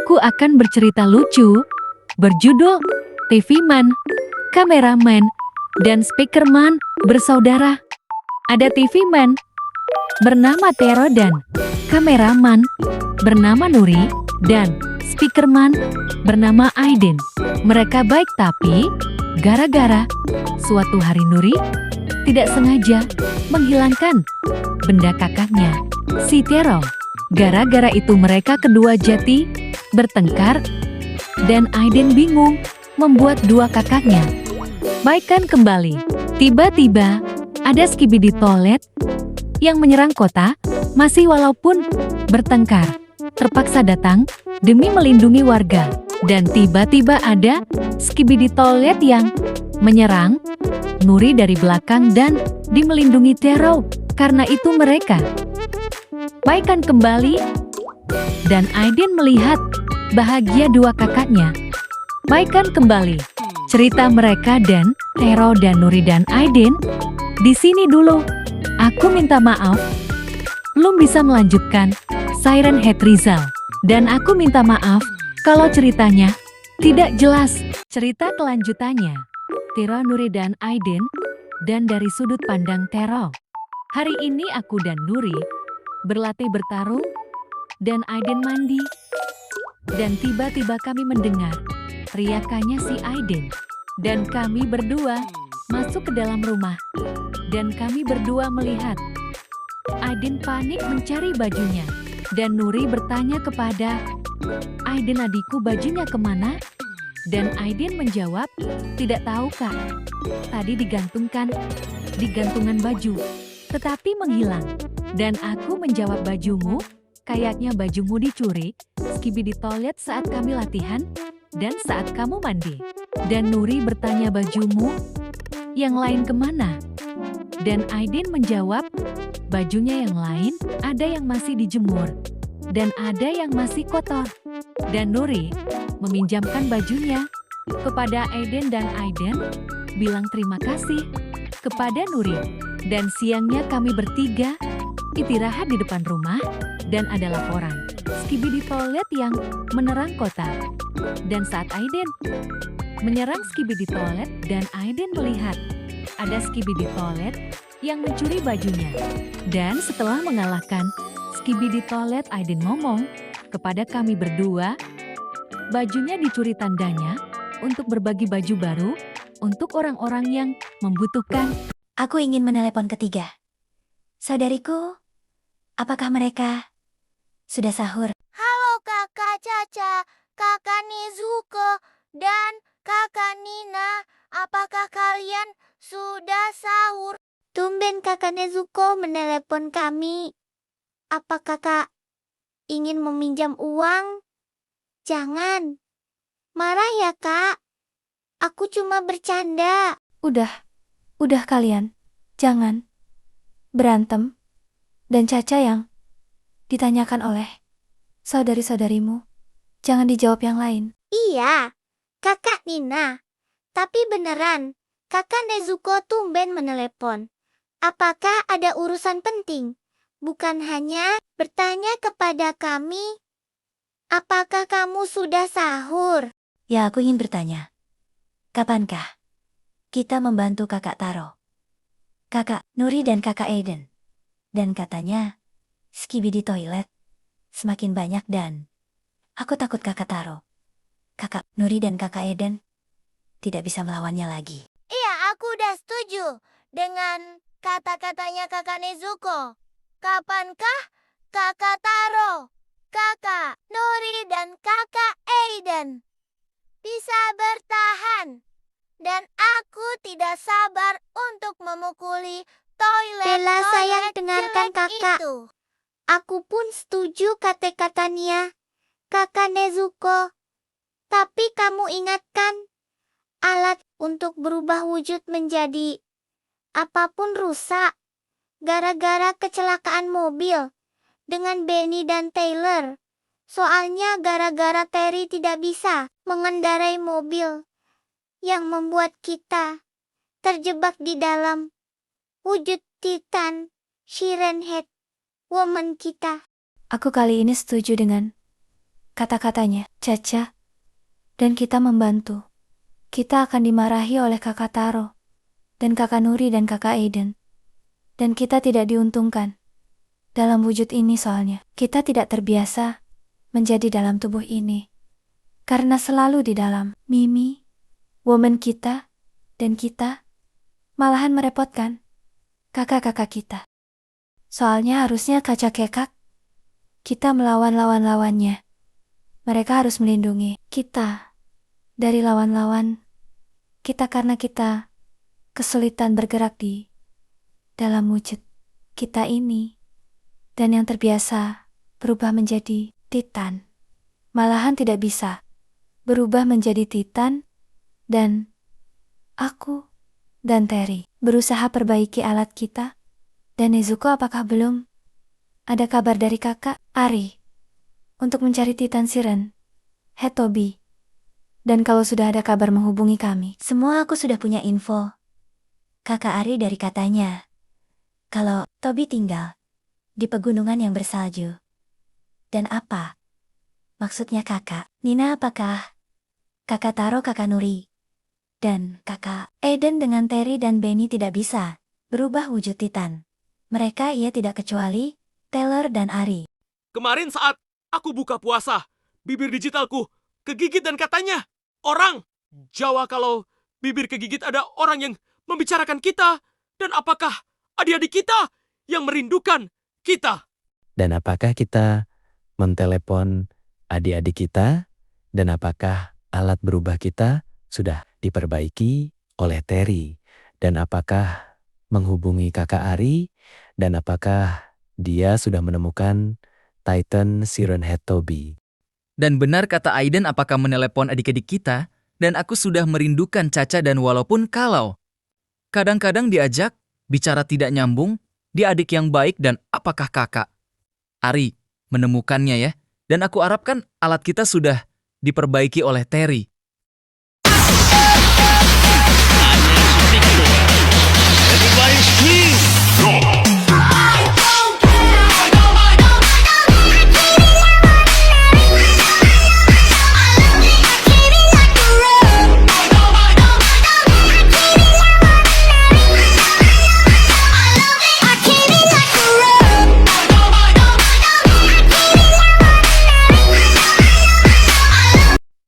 Aku akan bercerita lucu, berjudul TV Man, Kameraman, dan Speakerman bersaudara. Ada TV Man bernama Tero dan kameraman bernama Nuri dan Speakerman bernama Aiden. Mereka baik tapi gara-gara suatu hari Nuri tidak sengaja menghilangkan benda kakaknya, si Tero. Gara-gara itu mereka kedua jadi bertengkar dan Aiden bingung membuat dua kakaknya baikan kembali. Tiba-tiba ada Skibidi Toilet yang menyerang kota, masih walaupun bertengkar, terpaksa datang demi melindungi warga. Dan tiba-tiba ada Skibidi Toilet yang menyerang Nuri dari belakang dan melindungi Tero. Karena itu mereka baikan kembali dan Aiden melihat bahagia dua kakaknya baikan kembali. Cerita mereka dan Tero dan Nuri dan Aiden di sini dulu. Aku minta maaf, belum bisa melanjutkan Siren Head Rizal. Dan aku minta maaf kalau ceritanya tidak jelas. Cerita kelanjutannya, Tero, Nuri dan Aiden, dan dari sudut pandang Tero. Hari ini aku dan Nuri berlatih bertarung dan Aiden mandi. Dan tiba-tiba kami mendengar teriakannya si Aiden. Dan kami berdua masuk ke dalam rumah. Dan kami berdua melihat Aiden panik mencari bajunya. Dan Nuri bertanya kepada Aiden, adikku bajunya kemana? Dan Aiden menjawab, tidak tahu kak. Tadi digantungkan di gantungan baju, tetapi menghilang. Dan aku menjawab, bajumu? Kayaknya bajumu dicuri, Skibidi Toilet saat kami latihan, dan saat kamu mandi. Dan Nuri bertanya, bajumu? Yang lain kemana? Dan Aiden menjawab, bajunya yang lain ada yang masih dijemur, dan ada yang masih kotor. Dan Nuri meminjamkan bajunya kepada Aiden dan Aiden bilang terima kasih kepada Nuri. Dan siangnya kami bertiga istirahat di depan rumah dan ada laporan Skibidi Toilet yang menerang kota. Dan saat Aiden menyerang Skibidi Toilet dan Aiden melihat ada Skibidi Toilet yang mencuri bajunya. Dan setelah mengalahkan Skibidi Toilet, Aiden ngomong kepada kami berdua, bajunya dicuri, tandanya untuk berbagi baju baru untuk orang-orang yang membutuhkan. Aku ingin menelepon ketiga. Saudariku, apakah mereka sudah sahur? Halo kakak Caca, kakak Nezuko, dan kakak Nina. Apakah kalian sudah sahur? Tumben kakak Nezuko menelepon kami. Apa kakak ingin meminjam uang? Jangan. Marah ya kak. Aku cuma bercanda. Udah kalian, jangan berantem. Dan Caca yang ditanyakan oleh saudari-saudarimu, jangan dijawab yang lain. Iya, kakak Nina. Tapi beneran, kakak Nezuko tumben menelepon. Apakah ada urusan penting? Bukan hanya bertanya kepada kami. Apakah kamu sudah sahur? Ya, aku ingin bertanya. Kapankah kita membantu kakak Taro, kakak Nuri dan kakak Aiden? Dan katanya, Skibidi Toilet semakin banyak dan aku takut kakak Taro, kakak Nuri dan kakak Aiden tidak bisa melawannya lagi. Iya, aku udah setuju dengan kata-katanya kakak Nezuko. Kapankah kakak Taro, kakak Nori dan kakak Aiden bisa bertahan? Dan aku tidak sabar untuk memukuli toilet. Bella sayang, dengarkan kakak. Itu. Aku pun setuju kata-katanya kakak Nezuko. Tapi kamu ingatkan, alat untuk berubah wujud menjadi apapun rusak gara-gara kecelakaan mobil dengan Benny dan Taylor. Soalnya gara-gara Terry tidak bisa mengendarai mobil yang membuat kita terjebak di dalam wujud Titan Siren Head Woman kita. Aku kali ini setuju dengan kata-katanya, Caca. Dan kita membantu. Kita akan dimarahi oleh kakak Taro, dan kakak Nuri dan kakak Aiden. Dan kita tidak diuntungkan. Dalam wujud ini soalnya, kita tidak terbiasa menjadi dalam tubuh ini. Karena selalu di dalam Mimi, woman kita, dan kita, malahan merepotkan kakak-kakak kita. Soalnya harusnya kaca kekak, kita melawan lawan-lawannya. Mereka harus melindungi kita dari lawan-lawan kita karena kita kesulitan bergerak di dalam wujud kita ini. Dan yang terbiasa berubah menjadi Titan, malahan tidak bisa berubah menjadi Titan. Dan aku dan Terry berusaha perbaiki alat kita. Dan Nezuko, apakah belum ada kabar dari kakak Ari untuk mencari Titan Siren Hetobi? Dan kalau sudah ada kabar menghubungi kami. Semua aku sudah punya info. Kakak Ari dari katanya kalau Tobi tinggal di pegunungan yang bersalju. Dan apa maksudnya kakak? Nina, apakah kakak Taro, kakak Nuri, dan kakak Aiden dengan Terry dan Benny tidak bisa berubah wujud Titan? Mereka tidak kecuali Taylor dan Ari. Kemarin saat aku buka puasa, bibir digitalku kegigit dan katanya orang Jawa kalau bibir kegigit ada orang yang membicarakan kita. Dan apakah adik-adik kita yang merindukan kita? Dan apakah kita mentelepon adik-adik kita? Dan apakah alat berubah kita sudah diperbaiki oleh Terry? Dan apakah menghubungi kakak Ari? Dan apakah dia sudah menemukan Titan Siren Hetobi? Dan benar kata Aiden, apakah menelepon adik-adik kita? Dan aku sudah merindukan Caca, dan walaupun kalau kadang-kadang diajak bicara tidak nyambung, dia adik yang baik. Dan apakah kakak Ari menemukannya ya? Dan aku harapkan alat kita sudah diperbaiki oleh Terry.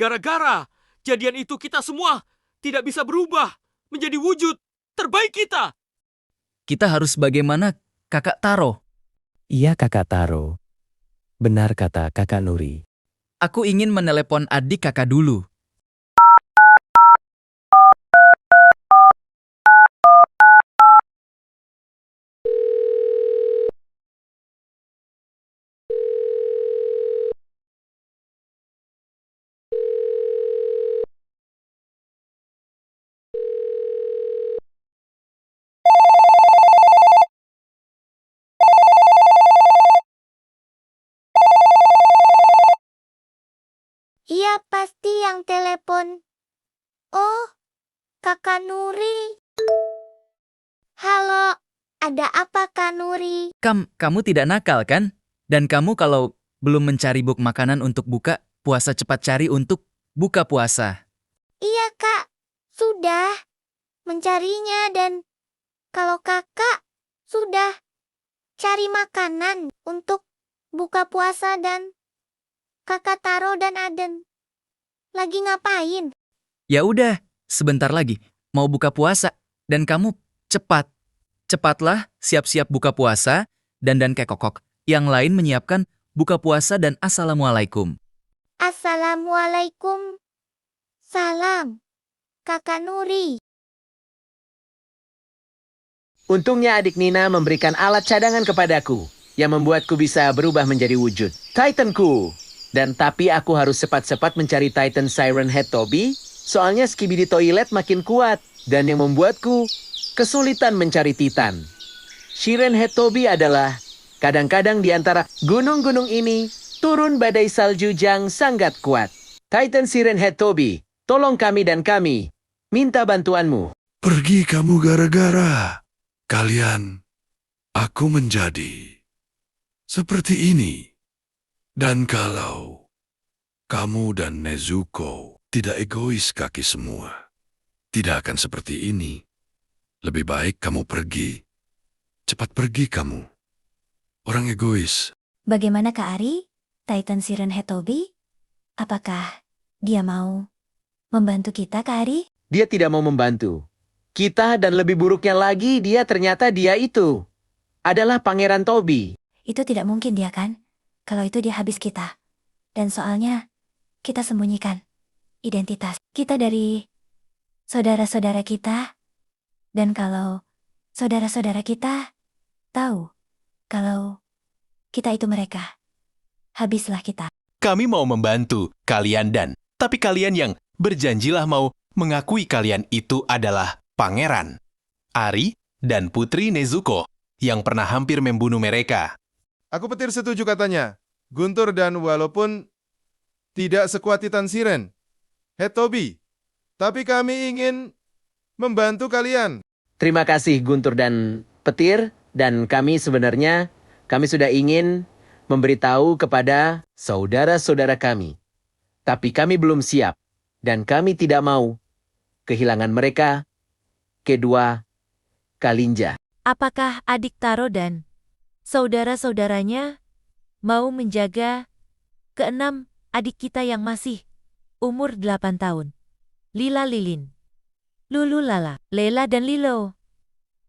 Gara-gara jadian itu kita semua tidak bisa berubah menjadi wujud terbaik kita. Kita harus bagaimana, kakak Taro? Iya, kakak Taro. Benar kata kakak Nuri. Aku ingin menelepon adik kakak dulu. Iya, pasti yang telepon. Oh, kakak Nuri. Halo, ada apa kak Nuri? Kamu tidak nakal kan? Dan kamu kalau belum mencari book makanan untuk buka puasa, cepat cari untuk buka puasa. Iya kak, sudah mencarinya. Dan kalau kakak sudah cari makanan untuk buka puasa, dan kakak Taro dan Aden lagi ngapain? Ya udah, sebentar lagi mau buka puasa. Dan kamu cepatlah siap-siap buka puasa. Dan kekokok yang lain menyiapkan buka puasa. Dan assalamualaikum. Assalamualaikum. Salam, kakak Nuri. Untungnya adik Nina memberikan alat cadangan kepadaku yang membuatku bisa berubah menjadi wujud Titanku. Dan tapi aku harus cepat-cepat mencari Titan Siren Hetobi, soalnya Skibidi Toilet makin kuat dan yang membuatku kesulitan mencari Titan. Siren Hetobi adalah kadang-kadang di antara gunung-gunung ini turun badai salju yang sangat kuat. Titan Siren Hetobi, tolong kami dan kami minta bantuanmu. Pergi kamu gara-gara kalian aku menjadi seperti ini. Dan kalau Kamu dan Nezuko tidak egois kaki semua. Tidak akan seperti ini. Lebih baik kamu pergi. Cepat pergi kamu. Orang egois. Bagaimana Kak Ari? Titan Siren Hetobi? Apakah dia mau membantu kita, Kak Ari? Dia tidak mau membantu. Kita dan lebih buruknya lagi, dia itu adalah Pangeran Tobi. Itu tidak mungkin dia kan? Kalau itu dia habis kita. Dan soalnya, kita sembunyikan identitas kita dari saudara-saudara kita. Dan kalau saudara-saudara kita tahu kalau kita itu mereka, habislah kita. Kami mau membantu kalian tapi kalian yang berjanjilah mau mengakui kalian itu adalah Pangeran, Ari, dan Putri Nezuko yang pernah hampir membunuh mereka. Aku petir setuju katanya. Guntur dan walaupun tidak sekuat Titan Siren, Hetobi, tapi kami ingin membantu kalian. Terima kasih Guntur dan Petir, dan kami sudah ingin memberitahu kepada saudara-saudara kami. Tapi kami belum siap, dan kami tidak mau kehilangan mereka kedua kalinya. Apakah adik Taro dan saudara-saudaranya mau menjaga keenam adik kita yang masih umur 8 tahun? Lila Lilin, Lulu Lala, Lela dan Lilo.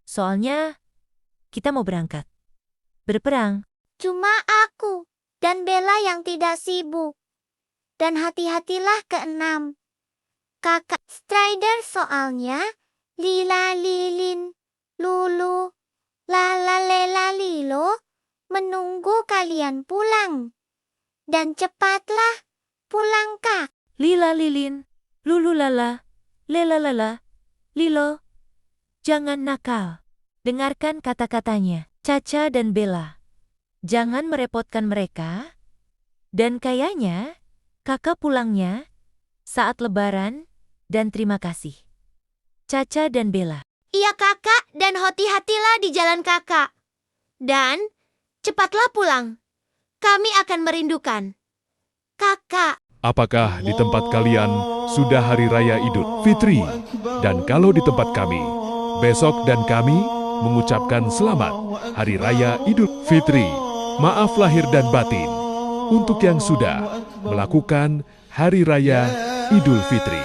Soalnya kita mau berangkat berperang. Cuma aku dan Bella yang tidak sibuk. Dan hati-hatilah keenam kakak Strider soalnya Lila Lilin, Lulu, Lala Lela Lilo menunggu kalian pulang. Dan cepatlah pulang Kak. Lila Lilin, Lulu Lala, Lela Lala, Lilo. Jangan nakal. Dengarkan kata-katanya, Caca dan Bella. Jangan merepotkan mereka. Dan kayaknya kakak pulangnya saat lebaran dan terima kasih. Caca dan Bella. Iya kakak, dan hati-hatilah di jalan kakak. Dan cepatlah pulang. Kami akan merindukan kakak. Apakah di tempat kalian sudah Hari Raya Idul Fitri? Dan kalau di tempat kami, besok dan kami mengucapkan selamat Hari Raya Idul Fitri. Maaf lahir dan batin untuk yang sudah melakukan Hari Raya Idul Fitri.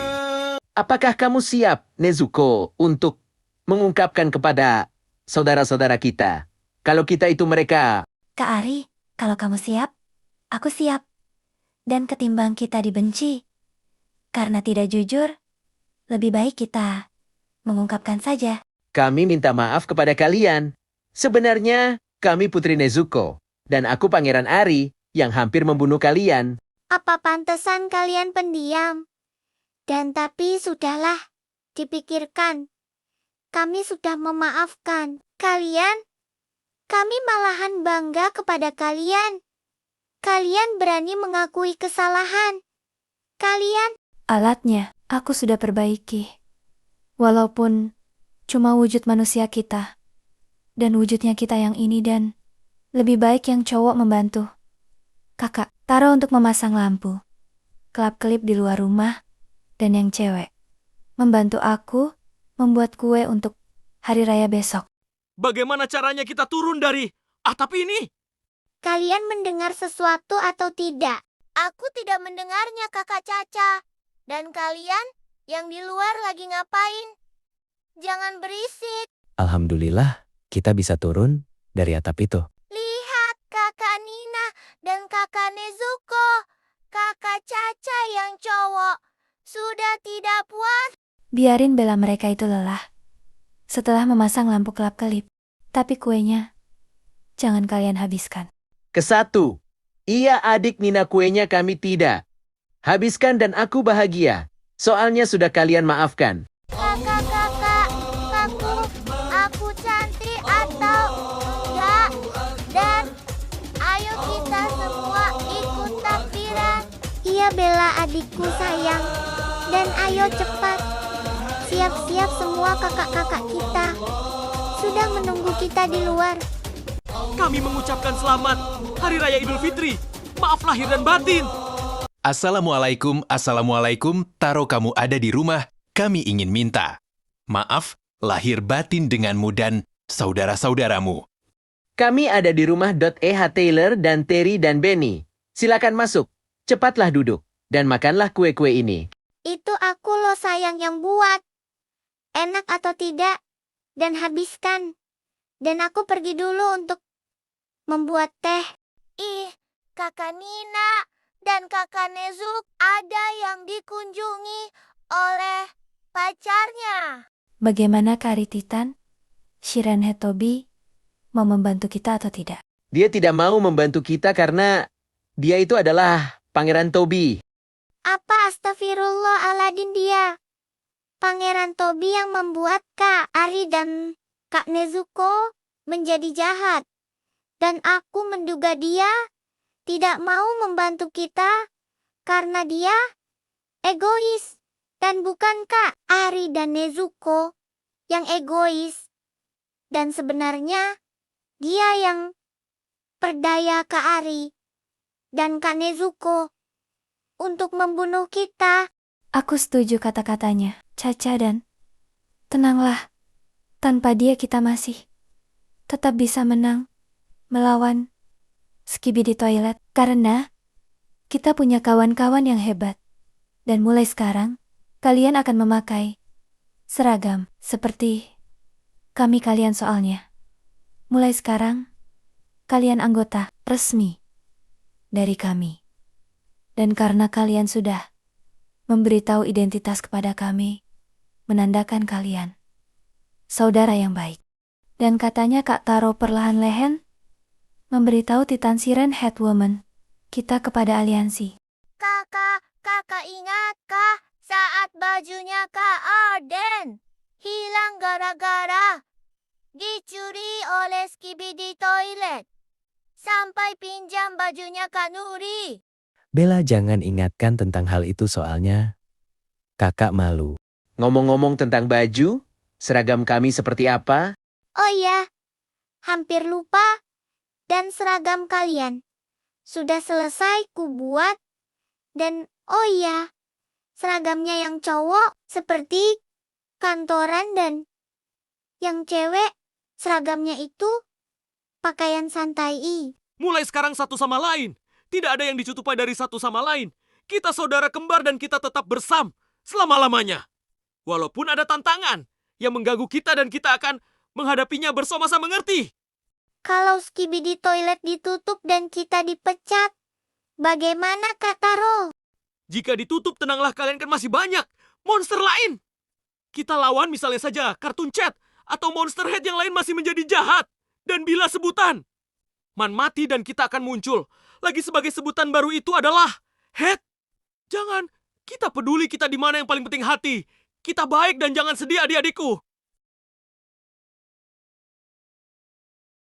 Apakah kamu siap, Nezuko, untuk mengungkapkan kepada saudara-saudara kita kalau kita itu mereka? Kak Ari, kalau kamu siap, aku siap. Dan ketimbang kita dibenci karena tidak jujur, lebih baik kita mengungkapkan saja. Kami minta maaf kepada kalian. Sebenarnya, kami Putri Nezuko, dan aku Pangeran Ari yang hampir membunuh kalian. Apa pantesan kalian pendiam? Dan tapi sudahlah, dipikirkan. Kami sudah memaafkan kalian. Kami malahan bangga kepada kalian. Kalian berani mengakui kesalahan. Kalian Alatnya, aku sudah perbaiki. Walaupun cuma wujud manusia kita. Dan wujudnya kita yang ini dan lebih baik yang cowok membantu. Kakak, taruh untuk memasang lampu. Kelap-kelip di luar rumah. Dan yang cewek membantu aku membuat kue untuk hari raya besok. Bagaimana caranya kita turun dari atap ini? Kalian mendengar sesuatu atau tidak? Aku tidak mendengarnya, Kakak Caca. Dan kalian yang di luar lagi ngapain? Jangan berisik. Alhamdulillah, kita bisa turun dari atap itu. Lihat, Kakak Nina dan Kakak Nezuko. Kakak Caca yang cowok sudah tidak puas. Biarin Bella mereka itu lelah. Setelah memasang lampu kelap-kelip. Tapi kuenya, jangan kalian habiskan. Kesatu, iya adik Nina kuenya kami tidak. Habiskan dan aku bahagia. Soalnya sudah kalian maafkan. Kakak, aku cantik atau enggak? Dan ayo kita semua ikut takbiran. Iya Bella adikku sayang. Dan ayo cepat. Siap-siap semua kakak-kakak kita. Sudah menunggu kita di luar. Kami mengucapkan selamat Hari Raya Idul Fitri. Maaf lahir dan batin. Assalamualaikum, assalamualaikum, Taro kamu ada di rumah, kami ingin minta. Maaf, lahir batin denganmu dan saudara-saudaramu. Kami ada di rumah Taylor dan Terry dan Benny. Silakan masuk. Cepatlah duduk. Dan makanlah kue-kue ini. Itu aku loh sayang yang buat. Enak atau tidak? Dan habiskan. Dan aku pergi dulu untuk membuat teh. Ih, Kakak Nina dan Kakak Nezuk ada yang dikunjungi oleh pacarnya. Bagaimana Kak Ari Titan? Shiren Hetobi mau membantu kita atau tidak? Dia tidak mau membantu kita karena dia itu adalah Pangeran Tobi. Apa astagfirullahaladin dia? Pangeran Tobi yang membuat Kak Ari dan Kak Nezuko menjadi jahat. Dan aku menduga dia tidak mau membantu kita karena dia egois. Dan bukan Kak Ari dan Nezuko yang egois. Dan sebenarnya dia yang perdaya Kak Ari dan Kak Nezuko untuk membunuh kita. Aku setuju kata-katanya, Caca, dan tenanglah. Tanpa dia kita masih tetap bisa menang melawan Skibidi Toilet karena kita punya kawan-kawan yang hebat. Dan mulai sekarang, kalian akan memakai seragam seperti kami kalian soalnya. Mulai sekarang, kalian anggota resmi dari kami. Dan karena kalian sudah memberitahu identitas kepada kami, menandakan kalian saudara yang baik. Dan katanya Kak Taro perlahan lehen memberitahu Titan Siren Headwoman kita kepada aliansi. Kakak ingatkah saat bajunya Kak Arden hilang gara-gara dicuri oleh Skibidi Toilet? Sampai pinjam bajunya Kak Nuri. Bella jangan ingatkan tentang hal itu soalnya kakak malu. Ngomong-ngomong tentang baju, seragam kami seperti apa? Oh iya, hampir lupa. Dan seragam kalian sudah selesai ku buat. Dan oh iya, seragamnya yang cowok seperti kantoran dan yang cewek seragamnya itu pakaian santai. Mulai sekarang satu sama lain. Tidak ada yang dicutupai dari satu sama lain. Kita saudara kembar dan kita tetap bersam selama-lamanya. Walaupun ada tantangan yang mengganggu kita dan kita akan menghadapinya bersama-sama, mengerti? Kalau Skibidi Toilet ditutup dan kita dipecat, bagaimana Kak Taro? Jika ditutup, tenanglah, kalian kan masih banyak monster lain. Kita lawan misalnya saja Cartoon Chat atau Monster Head yang lain masih menjadi jahat. Dan bila sebutan Man mati dan kita akan muncul. Lagi sebagai sebutan baru itu adalah Head. Jangan, kita peduli kita di mana, yang paling penting hati. Kita baik dan jangan sedih adik-adikku.